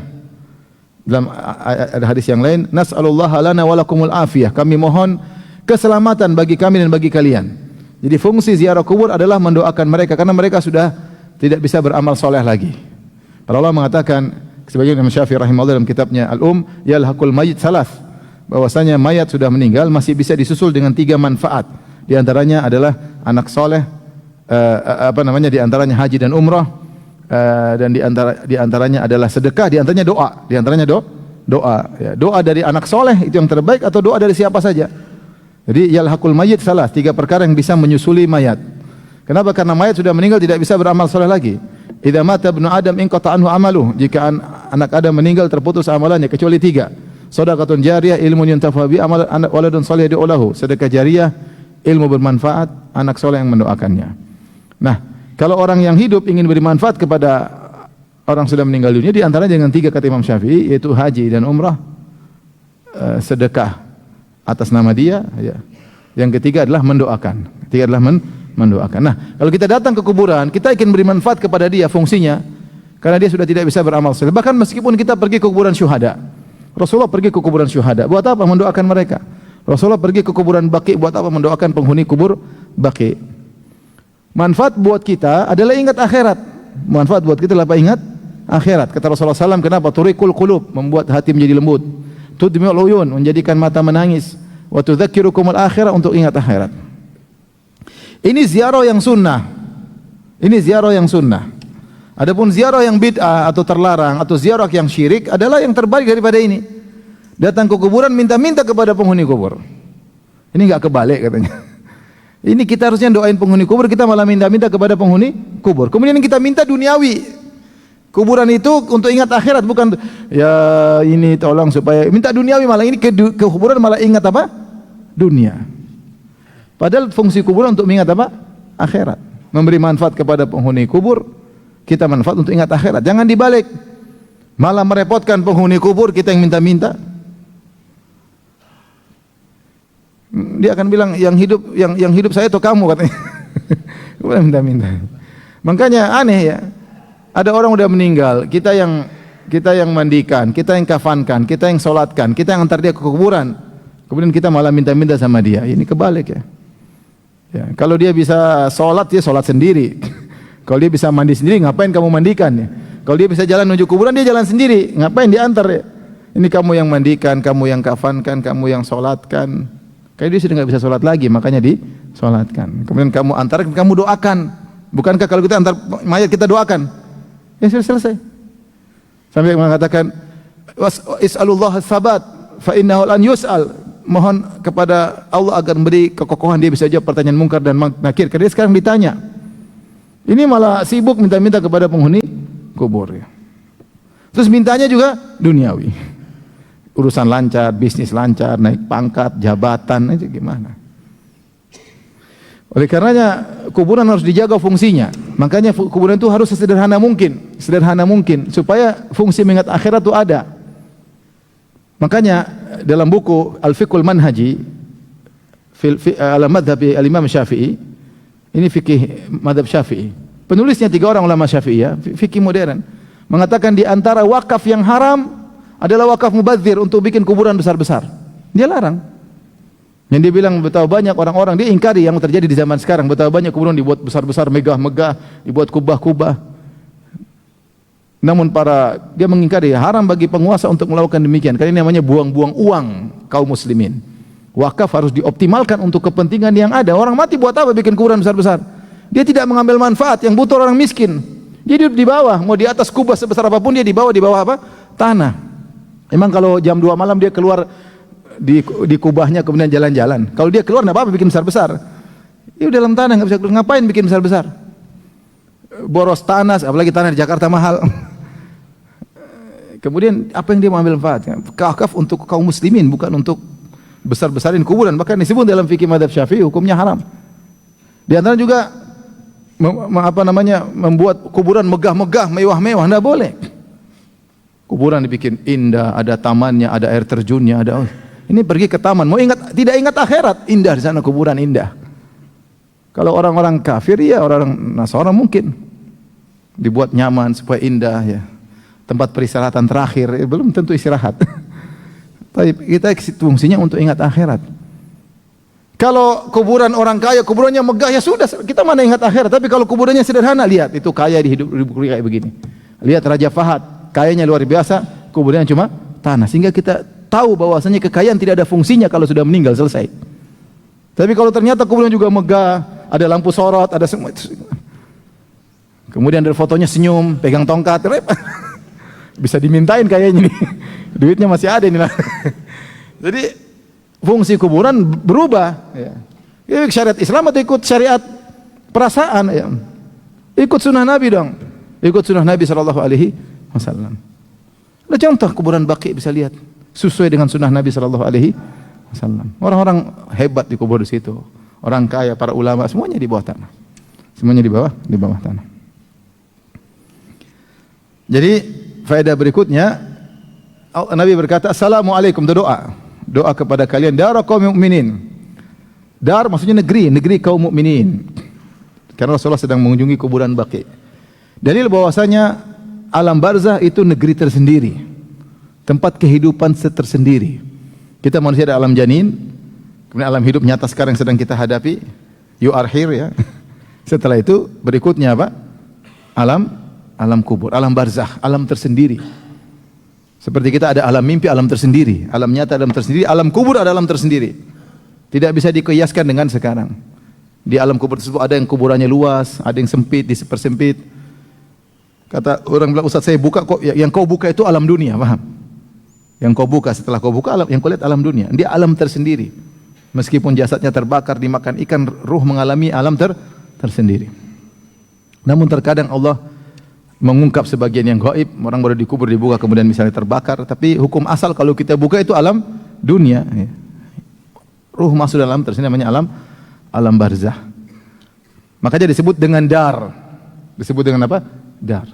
Dalam ada hadis yang lain, nas'alullaha lana wa lakumul afiyah. Kami mohon keselamatan bagi kami dan bagi kalian. Jadi fungsi ziarah kubur adalah mendoakan mereka karena mereka sudah tidak bisa beramal soleh lagi. Para ulama mengatakan, sebagian Imam Syafi'i rahimahullah dalam kitabnya Al-Um, yalhaqul mayyit salas, bahwasanya mayat sudah meninggal masih bisa disusul dengan 3 manfaat. Di antaranya adalah anak soleh, di antaranya haji dan umrah, dan di antaranya adalah sedekah, di antaranya doa, doa. Ya. Doa dari anak soleh itu yang terbaik atau doa dari siapa saja. Jadi yalhaqul mayyit salas, 3 perkara yang bisa menyusuli mayat. Kenapa? Karena mayat sudah meninggal tidak bisa beramal soleh lagi. Idza mata ibnu Adam inqata anhu amaluh. Jika anak Adam meninggal terputus amalannya kecuali 3. Sedekatun jariyah, ilmun yuntafa bi, amal anak waladun salih yad'ulahu. Sedekah jariyah, ilmu bermanfaat, anak soleh yang mendoakannya. Nah, kalau orang yang hidup ingin beri manfaat kepada orang sudah meninggal dunia, di antaranya dengan 3 kata Imam Syafi'i, yaitu haji dan umrah, sedekah atas nama dia, ya. Yang ketiga adalah mendoakan. Ketiga adalah mendoakan. Nah, kalau kita datang ke kuburan, kita ingin beri manfaat kepada dia, fungsinya karena dia sudah tidak bisa beramal soleh. Bahkan meskipun kita pergi ke kuburan syuhada, Rasulullah pergi ke kuburan syuhada, buat apa? Mendoakan mereka. Rasulullah pergi ke kuburan Baqi, buat apa? Mendoakan penghuni kubur Baqi. Manfaat buat kita adalah ingat akhirat. Manfaat buat kita adalah ingat akhirat. Kata Rasulullah SAW, kenapa? Turiqul qulub, membuat hati menjadi lembut. Tudmi'ul uyun, menjadikan mata menangis. Wa tudzakirukumul akhirah, untuk ingat akhirat. Ini ziarah yang sunnah. Ini ziarah yang sunnah. Adapun ziarah yang bid'ah atau terlarang atau ziarah yang syirik adalah yang terbaik daripada ini. Datang ke kuburan minta-minta kepada penghuni kubur. Ini enggak kebalik katanya. Ini kita harusnya doain penghuni kubur, kita malah minta-minta kepada penghuni kubur. Kemudian kita minta duniawi. Kuburan itu untuk ingat akhirat, bukan ya ini tolong supaya minta duniawi, malah ini ke kuburan malah ingat apa? Dunia. Padahal fungsi kuburan untuk mengingat apa? Akhirat. Memberi manfaat kepada penghuni kubur, kita manfaat untuk ingat akhirat. Jangan dibalik. Malah merepotkan penghuni kubur, kita yang minta-minta. Dia akan bilang yang hidup saya itu kamu, katanya. Boleh minta-minta. Makanya aneh ya. Ada orang udah meninggal, kita yang mandikan, kita yang kafankan, kita yang solatkan, kita yang antar dia ke kuburan. Kemudian kita malah minta-minta sama dia. Ini kebalik ya. Ya, kalau dia bisa sholat, dia sholat sendiri. Kalau dia bisa mandi sendiri, ngapain kamu mandikan? Ya? Kalau dia bisa jalan menuju kuburan, dia jalan sendiri. Ngapain diantar? Ya? Ini kamu yang mandikan, kamu yang kafankan, kamu yang sholatkan. Karena dia sudah nggak bisa sholat lagi, makanya disolatkan. Kemudian kamu antarkan, kamu doakan. Bukankah kalau kita antar mayat kita doakan? Ya sudah selesai. Sampai mengatakan, is'alullah sabat, fa innahu lan yus'al. Mohon kepada Allah agar memberi kekokohan, dia bisa jawab pertanyaan mungkar dan nakir. Karena dia sekarang ditanya. Ini malah sibuk minta-minta kepada penghuni kubur. Ya. Terus mintanya juga duniawi. Urusan lancar, bisnis lancar, naik pangkat, jabatan, itu gimana? Oleh karenanya kuburan harus dijaga fungsinya. Makanya kuburan itu harus sesederhana mungkin, supaya fungsi mengingat akhirat itu ada. Makanya dalam buku Al-Fiqhul Manhaji ala madhab al-Imam Syafi'i, ini fikih madhab Syafi'i. Penulisnya 3 orang ulama Syafi'iyah, fikih modern, mengatakan di antara wakaf yang haram adalah wakaf mubadzir untuk bikin kuburan besar-besar. Dia larang. Yang dia bilang betapa banyak orang-orang, dia ingkari yang terjadi di zaman sekarang, betapa banyak kuburan dibuat besar-besar, megah-megah, dibuat kubah-kubah. Namun dia mengingkari haram bagi penguasa untuk melakukan demikian. Karena ini namanya buang-buang uang kaum muslimin. Wakaf harus dioptimalkan untuk kepentingan yang ada. Orang mati buat apa bikin kuburan besar-besar? Dia tidak mengambil manfaat, yang butuh orang miskin. Dia hidup di bawah, mau di atas kubah sebesar apapun dia di bawah apa? Tanah. Emang kalau jam 2 malam dia keluar di kubahnya kemudian jalan-jalan. Kalau dia keluar enggak apa-apa bikin besar-besar. Dia dalam tanah enggak bisa keluar. Ngapain bikin besar-besar? Boros tanah, apalagi tanah di Jakarta mahal. Kemudian apa yang dia mengambil manfaat? Wakaf untuk kaum muslimin, bukan untuk besar-besarin kuburan. Bahkan disebut dalam fikih mazhab Syafi'i hukumnya haram. Di antara juga membuat kuburan megah-megah, mewah-mewah, enggak boleh. Kuburan dibikin indah, ada tamannya, ada air terjunnya, ada ini pergi ke taman, mau tidak ingat akhirat, indah di sana, kuburan indah. Kalau orang-orang kafir ya, orang Nasara mungkin dibuat nyaman supaya indah ya. Tempat peristirahatan terakhir, belum tentu istirahat. Tapi kita fungsinya untuk ingat akhirat. Kalau kuburan orang kaya, kuburannya megah ya sudah, kita mana ingat akhirat. Tapi kalau kuburannya sederhana, lihat itu kaya di hidup kayak begini. Lihat Raja Fahad, kayanya luar biasa, kuburannya cuma tanah. Sehingga kita tahu bahwasanya kekayaan tidak ada fungsinya kalau sudah meninggal, selesai. Tapi kalau ternyata kuburan juga megah, ada lampu sorot, ada semua. Kemudian ada fotonya senyum, pegang tongkat, bisa dimintain kayaknya nih. Duitnya masih ada ini lah. Jadi fungsi kuburan berubah. Ya. Syariat Islam atau ikut syariat perasaan? Ya. Ikut sunnah Nabi dong. Ikut sunnah Nabi SAW. Ada contoh kuburan Baqi bisa lihat. Sesuai dengan sunnah Nabi SAW. Orang-orang hebat dikubur di situ. Orang kaya, para ulama, semuanya di bawah tanah. Semuanya di bawah tanah. Jadi faedah berikutnya, Nabi berkata, Assalamualaikum, doa kepada kalian, dar kaum mukminin. Dar maksudnya negeri kaum mukminin. Karena Rasulullah sedang mengunjungi kuburan Baqi. Dalil bahwasanya alam barzah itu negeri tersendiri, tempat kehidupan tersendiri. Kita manusia ada alam janin, kemudian alam hidup nyata sekarang yang sedang kita hadapi, you are here ya. Setelah itu berikutnya apa? Alam kubur, alam barzah, alam tersendiri. Seperti kita ada alam mimpi, alam tersendiri, alam nyata, alam tersendiri, alam kubur ada alam tersendiri. Tidak bisa dikiaskan dengan sekarang. Di alam kubur tersebut ada yang kuburannya luas, ada yang sempit, dipersempit. Kata orang bilang, Ustaz saya buka kok, yang kau buka itu alam dunia, paham? Yang kau buka, setelah kau buka alam, yang kau lihat alam dunia. Dia alam tersendiri. Meskipun jasadnya terbakar, dimakan ikan, ruh mengalami alam tersendiri. Namun terkadang Allah mengungkap sebagian yang gaib, orang baru dikubur dibuka kemudian misalnya terbakar, tapi hukum asal kalau kita buka itu alam dunia. Ruh masuk dalam tersendiri, namanya alam barzah. Makanya disebut dengan dar. Disebut dengan apa? Dar.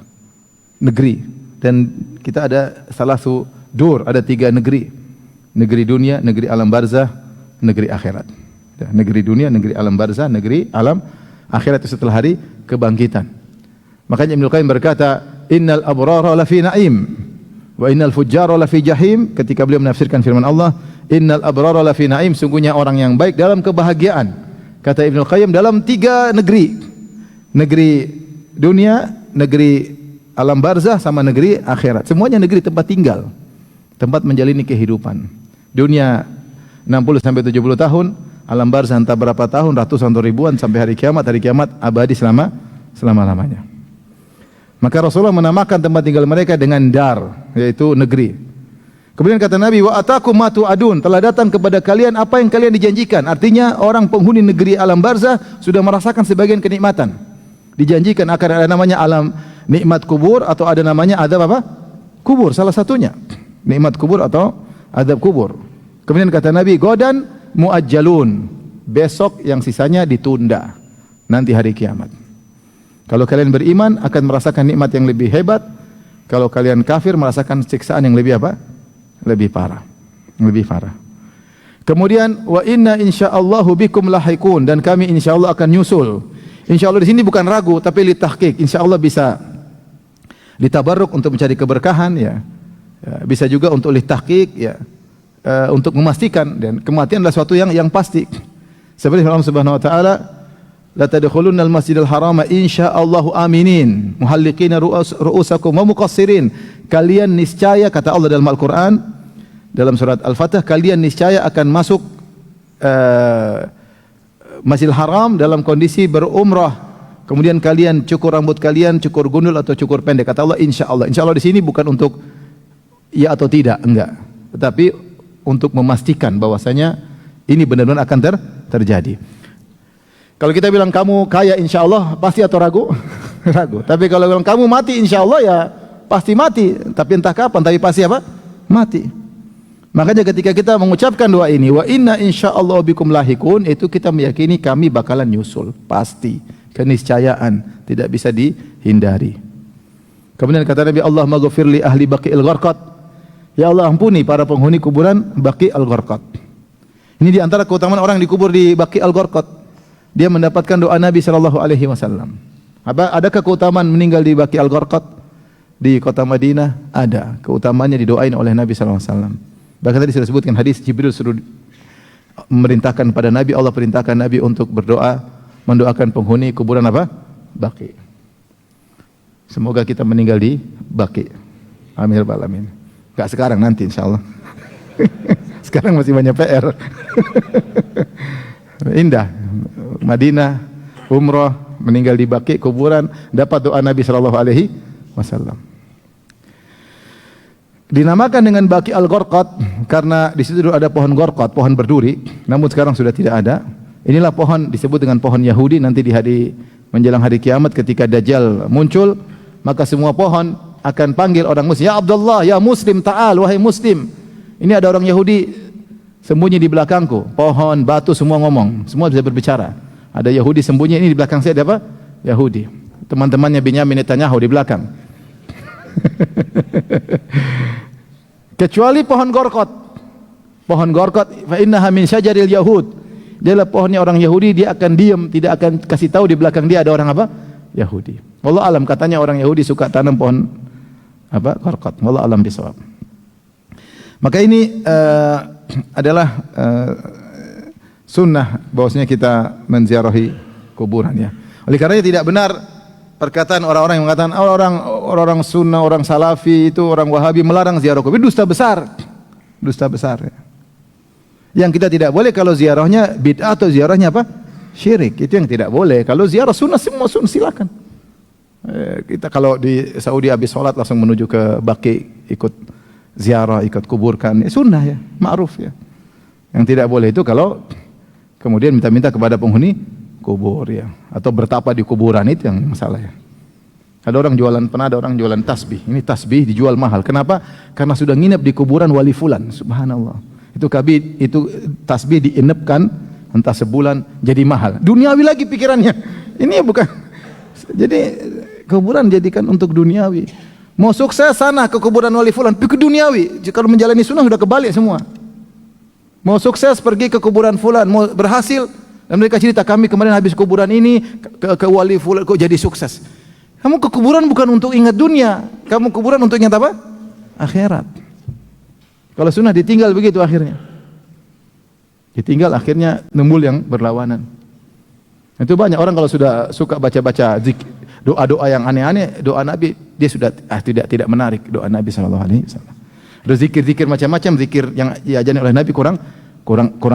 Negeri. Dan kita ada salatu dur, ada 3 negeri. Negeri dunia, negeri alam barzah, negeri akhirat. Negeri dunia, negeri alam barzah, negeri alam akhirat itu setelah hari kebangkitan. Makanya Ibnu Qayyim berkata, innal abrara lafi na'im wa innal fujjara lafi jahim. Ketika beliau menafsirkan firman Allah, innal abrara lafi na'im, sungguhnya orang yang baik dalam kebahagiaan, Kata Ibnu Qayyim, dalam 3 negeri. Negeri dunia, negeri alam barzah, sama negeri akhirat. Semuanya negeri tempat tinggal, tempat menjalani kehidupan. Dunia 60 sampai 70 tahun, alam barzah entah berapa tahun, ratusan atau ribuan, sampai hari kiamat abadi selama-lamanya. Maka Rasulullah menamakan tempat tinggal mereka dengan dar, yaitu negeri. Kemudian kata Nabi, wa atakum ma tu'adun, telah datang kepada kalian apa yang kalian dijanjikan. Artinya orang penghuni negeri alam barzah sudah merasakan sebagian kenikmatan. Dijanjikan akan ada namanya alam nikmat kubur, atau ada namanya adab apa? Kubur, salah satunya. Nikmat kubur atau adab kubur. Kemudian kata Nabi, godan muajjalun, besok yang sisanya ditunda, nanti hari kiamat. Kalau kalian beriman akan merasakan nikmat yang lebih hebat. Kalau kalian kafir merasakan siksaan yang lebih apa? Lebih parah. Kemudian wa inna insyaallahu bikum lahiqun, dan kami insyaallah akan nyusul. Insyaallah di sini bukan ragu tapi litahqiq. Insyaallah bisa ditabarruk untuk mencari keberkahan ya. Bisa juga untuk litahqiq ya. Untuk memastikan, dan kematian adalah suatu yang pasti. Seperti Allah Subhanahu wa taala, la tadkhulunnal masjidal harama insyaallahu aminin muhalliqina ru'usakum wa muqassirin. Kalian niscaya, kata Allah dalam Al-Quran dalam surat Al-Fatah, kalian niscaya akan masuk Masjidil Haram dalam kondisi berumrah. Kemudian kalian cukur rambut kalian, cukur gundul atau cukur pendek. Kata Allah insyaallah. Insyaallah di sini bukan untuk ya atau tidak, enggak. Tetapi untuk memastikan bahwasanya ini benar-benar akan terjadi. Kalau kita bilang kamu kaya insyaallah, pasti atau ragu? Ragu. Tapi kalau bilang kamu mati insyaallah, ya pasti mati. Tapi entah kapan, tapi pasti apa? Mati. Makanya ketika kita mengucapkan doa ini, wa inna insyaallah bikum lahiqun, itu kita meyakini kami bakalan nyusul, pasti, keniscayaan, tidak bisa dihindari. Kemudian kata Nabi, Allahumma ghfir li ahli Baqi'il Gharqad. Ya Allah, ampuni para penghuni kuburan Baqi'il Gharqad. Ini di antara keutamaan orang yang dikubur di Baqi'il Gharqad. Dia mendapatkan doa Nabi sallallahu alaihi wasallam. Adakah keutamaan meninggal di Baqi'il Gharqad di kota Madinah? Ada. Keutamaannya didoain oleh Nabi sallallahu alaihi wasallam. Bahkan tadi sudah sebutkan hadis Jibril suruh memerintahkan pada Nabi, Allah perintahkan Nabi untuk berdoa, mendoakan penghuni kuburan apa? Baqi. Semoga kita meninggal di Baqi. Amin ya rabbal alamin. Enggak sekarang, nanti insyaallah. Sekarang masih banyak PR. Indah. Madinah, umrah, meninggal di Baqi, kuburan, dapat doa Nabi sallallahu alaihi wasallam. Dinamakan dengan Baqi al-Gharqad karena di situ dulu ada pohon Gharqad, pohon berduri, namun sekarang sudah tidak ada. Inilah pohon disebut dengan pohon Yahudi. Nanti di hari menjelang hari kiamat ketika Dajjal muncul, maka semua pohon akan panggil orang muslim, ya Abdullah, ya Muslim, ta'al, wahai Muslim. Ini ada orang Yahudi sembunyi di belakangku. Pohon, batu semua ngomong, semua bisa berbicara. Ada Yahudi sembunyi, ini di belakang saya ada apa? Yahudi. Teman-temannya Binyamin Netanyahu di belakang. Kecuali pohon Gharqad. Pohon Gharqad, fa innaha min syajaril yahud. Dialah pohonnya orang Yahudi, dia akan diam, tidak akan kasih tahu di belakang dia ada orang apa? Yahudi. Wallahu alam, katanya orang Yahudi suka tanam pohon apa? Gharqad. Wallahu alam bisawab. Maka ini adalah sunnah bahwasanya kita menziarahi kuburan ya. Oleh karenanya tidak benar perkataan orang-orang yang mengatakan orang sunnah, orang salafi itu, orang wahabi melarang ziarah kubur. Dusta besar. Dusta besar ya. Yang kita tidak boleh kalau ziarahnya bid'ah atau ziarahnya apa? Syirik. Itu yang tidak boleh. Kalau ziarah sunnah, semua sunnah silakan. Kita kalau di Saudi habis sholat langsung menuju ke Baqi, ikut ziarah, ikut kuburkan, ya sunnah ya, ma'ruf ya. Yang tidak boleh itu kalau kemudian minta-minta kepada penghuni kubur ya, atau bertapa di kuburan, itu yang masalah ya. Ada orang jualan, pernah ada orang jualan tasbih. Ini tasbih dijual mahal. Kenapa? Karena sudah nginep di kuburan wali fulan. Subhanallah. Itu tasbih diinepkan entah sebulan jadi mahal. Duniawi lagi pikirannya. Ini bukan. Jadi kuburan jadikan untuk duniawi. Mau sukses sana ke kuburan wali fulan, pikir duniawi. Jika menjalani sunnah sudah kebalik semua. Mau sukses pergi ke kuburan fulan, mau berhasil. Dan mereka cerita, kami kemarin habis kuburan ini ke wali fulan kok jadi sukses. Kamu ke kuburan bukan untuk ingat dunia, kamu kuburan untuk ingat apa? Akhirat. Kalau sunnah ditinggal begitu akhirnya. Ditinggal akhirnya nembul yang berlawanan. Itu banyak orang kalau sudah suka baca-baca doa-doa yang aneh-aneh, doa Nabi, dia sudah tidak menarik doa Nabi sallallahu alaihi wasallam. Ada zikir-zikir macam-macam, zikir yang diajarkan oleh Nabi kurang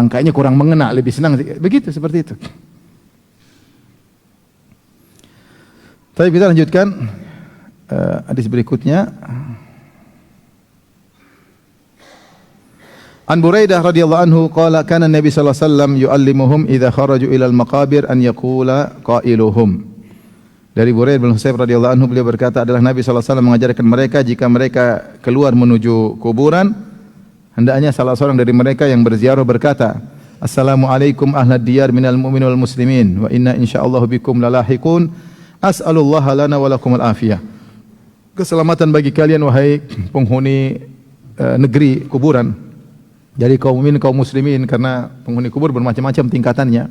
kayaknya kurang mengena, lebih senang begitu, seperti itu. Tapi kita lanjutkan hadis berikutnya. An Buraidah radhiyallahu anhu qala kana Nabi sallallahu alaihi wasallam yu'allimuhum idza kharaju ila al-maqabir an yaqula qailuhum. Dari Buraidah bin Husayb radhiyallahu anhu, beliau berkata, adalah Nabi sallallahu alaihi wasallam mengajarkan mereka jika mereka keluar menuju kuburan, hendaknya salah seorang dari mereka yang berziarah berkata, Assalamualaikum ahlad diyar minal mu'minin wal muslimin wa inna insyaallah bikum lalahiqun. As'alullaha lana wa lakumul afiyah. Keselamatan bagi kalian wahai penghuni negeri kuburan. Jadi kaum mukmin, kaum muslimin, karena penghuni kubur bermacam-macam tingkatannya.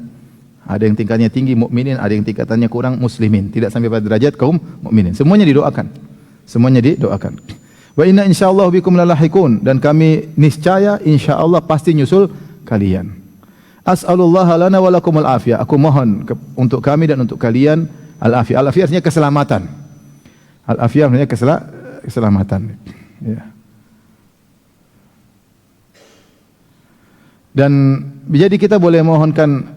Ada yang tingkatnya tinggi mukminin, ada yang tingkatannya kurang muslimin, tidak sampai pada derajat kaum mukminin. Semuanya didoakan. Semuanya didoakan. Wa inna insyaallah bikum lalahiqun, dan kami niscaya insyaallah pasti nyusul kalian. As'alullaha lana wa lakumul afiyah. Aku mohon untuk kami dan untuk kalian al-afiyah. Al-afiyah artinya keselamatan. Al-afiyah artinya keselamatan. Ya. Dan jadi kita boleh mohonkan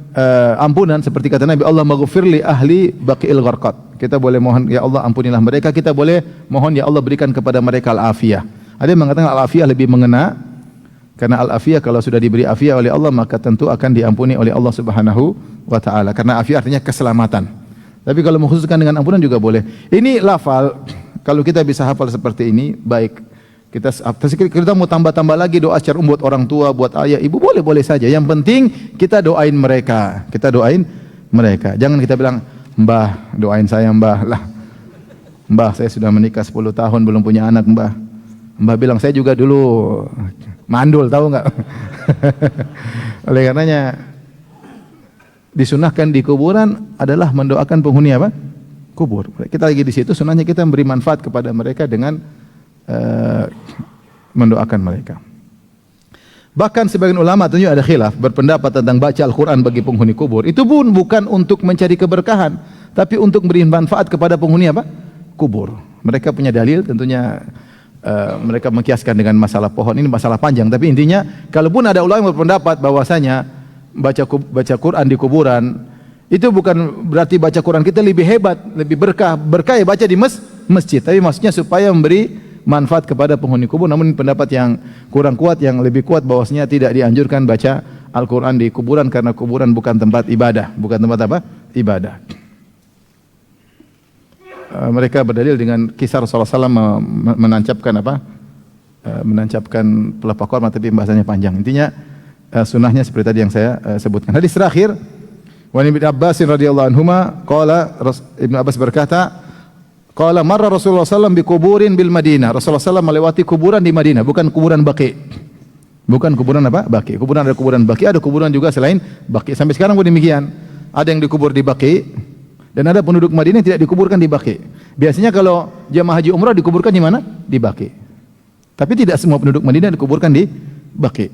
ampunan seperti kata Nabi, Allah maghfirli ahli baqi'il gharqad. Kita boleh mohon, ya Allah ampunilah mereka. Kita boleh mohon, ya Allah berikan kepada mereka al-afiyah. Ada yang mengatakan al-afiyah lebih mengena, karena al-afiyah kalau sudah diberi afiyah oleh Allah maka tentu akan diampuni oleh Allah Subhanahu wa taala. Karena afiyah artinya keselamatan. Tapi kalau mengkhususkan dengan ampunan juga boleh. Ini lafal, kalau kita bisa hafal seperti ini baik. Kita mau tambah-tambah lagi doa secara buat orang tua, buat ayah, ibu, boleh saja. Yang penting kita doain mereka. Kita doain mereka. Jangan kita bilang, Mbah, doain saya Mbah. Lah, Mbah, saya sudah menikah 10 tahun belum punya anak, Mbah. Mbah bilang, saya juga dulu mandul, tahu enggak? Oleh karenanya disunahkan di kuburan adalah mendoakan penghuni apa? Kubur. Kita lagi di situ, sunahnya kita memberi manfaat kepada mereka dengan mendoakan mereka. Bahkan sebagian ulama tentunya ada khilaf, berpendapat tentang baca Al-Quran bagi penghuni kubur. Itu pun bukan untuk mencari keberkahan, tapi untuk memberi manfaat kepada penghuni apa? Kubur. Mereka punya dalil, tentunya mereka mengkiaskan dengan masalah pohon. Ini masalah panjang, tapi intinya, kalaupun ada ulama yang berpendapat bahwasanya baca Quran di kuburan itu bukan berarti baca Quran kita lebih hebat, lebih berkah ya baca di masjid, tapi maksudnya supaya memberi manfaat kepada penghuni kubur. Namun pendapat yang kurang kuat, yang lebih kuat bahwasanya tidak dianjurkan baca Al-Quran di kuburan, karena kuburan bukan tempat ibadah. Bukan tempat apa? Ibadah. Mereka berdalil dengan kisah Rasulullah SAW menancapkan apa? Menancapkan pelepah korma, tapi bahasanya panjang. Intinya sunnahnya seperti tadi yang saya sebutkan. Hadis terakhir, wa Ibnu Abbas radhiyallahu anhuma qala, Ibnu Abbas berkata, qala marra Rasulullah SAW bi kuburin bil Madinah. Rasulullah SAW melewati kuburan di Madinah, bukan kuburan Baqi. Bukan kuburan apa? Baqi. Kuburan ada kuburan Baqi, ada kuburan juga selain Baqi. Sampai sekarang pun demikian. Ada yang dikubur di Baqi dan ada penduduk Madinah yang tidak dikuburkan di Baqi. Biasanya kalau jamaah haji umrah dikuburkan di mana? Di Baqi. Tapi tidak semua penduduk Madinah dikuburkan di Baqi.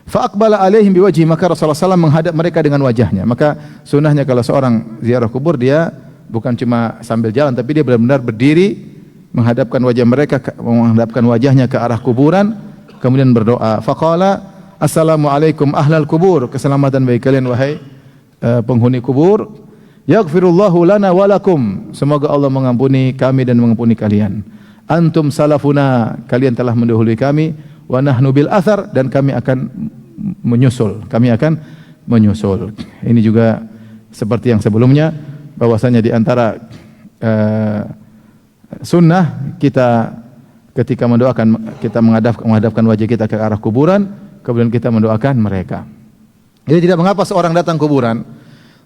Fa aqbala alaihim biwajhi, maka Rasulullah SAW menghadap mereka dengan wajahnya. Maka sunahnya kalau seorang ziarah kubur, dia bukan cuma sambil jalan, tapi dia benar-benar berdiri menghadapkan wajah mereka, menghadapkan wajahnya ke arah kuburan, kemudian berdoa. Faqala, Assalamualaikum ahlal kubur. Keselamatan bagi kalian wahai penghuni kubur. Yaghfirullahu lana wa lakum. Semoga Allah mengampuni kami dan mengampuni kalian. Antum salafuna, kalian telah mendahului kami. Wa nahnu bil athar, dan kami akan menyusul. Kami akan menyusul. Ini juga seperti yang sebelumnya, bahwasanya di antara sunnah kita ketika mendoakan, kita menghadapkan wajah kita ke arah kuburan, kemudian kita mendoakan mereka. Jadi tidak mengapa seorang datang kuburan,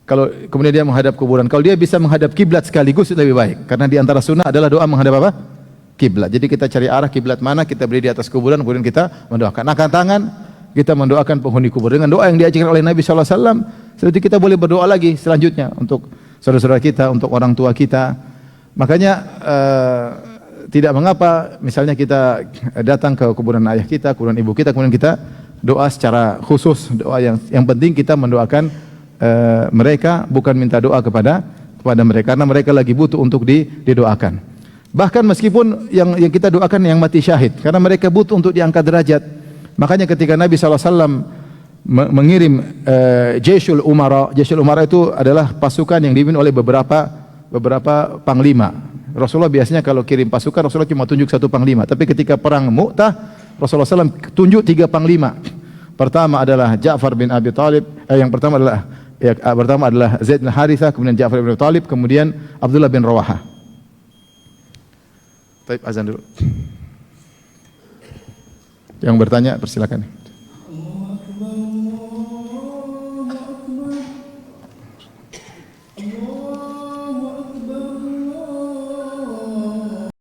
kalau kemudian dia menghadap kuburan, kalau dia bisa menghadap kiblat sekaligus lebih baik, karena di antara sunnah adalah doa menghadap apa? Kiblat. Jadi kita cari arah kiblat mana, kita berdiri di atas kuburan, kemudian kita mendoakan. Angkat tangan, kita mendoakan penghuni kubur dengan doa yang diajarkan oleh Nabi sallallahu alaihi wasallam. Seperti kita boleh berdoa lagi selanjutnya untuk saudara-saudara kita, untuk orang tua kita. Makanya tidak mengapa misalnya kita datang ke kuburan ayah kita, kuburan ibu kita, kemudian kita doa secara khusus, doa yang penting kita mendoakan mereka, bukan minta doa kepada mereka, karena mereka lagi butuh untuk didoakan. Bahkan meskipun yang kita doakan yang mati syahid, karena mereka butuh untuk diangkat derajat. Makanya ketika Nabi SAW mengirim Jaisul Umara itu adalah pasukan yang dipimpin oleh beberapa panglima. Rasulullah biasanya kalau kirim pasukan, Rasulullah cuma tunjuk satu panglima. Tapi ketika perang Mu'tah, Rasulullah SAW tunjuk 3 panglima. Pertama adalah Ja'far bin Abi Thalib, yang pertama adalah Zaid bin Harithah, kemudian Ja'far bin Abi Thalib, kemudian Abdullah bin Rawaha. Baik, azan dulu. Yang bertanya persilakan.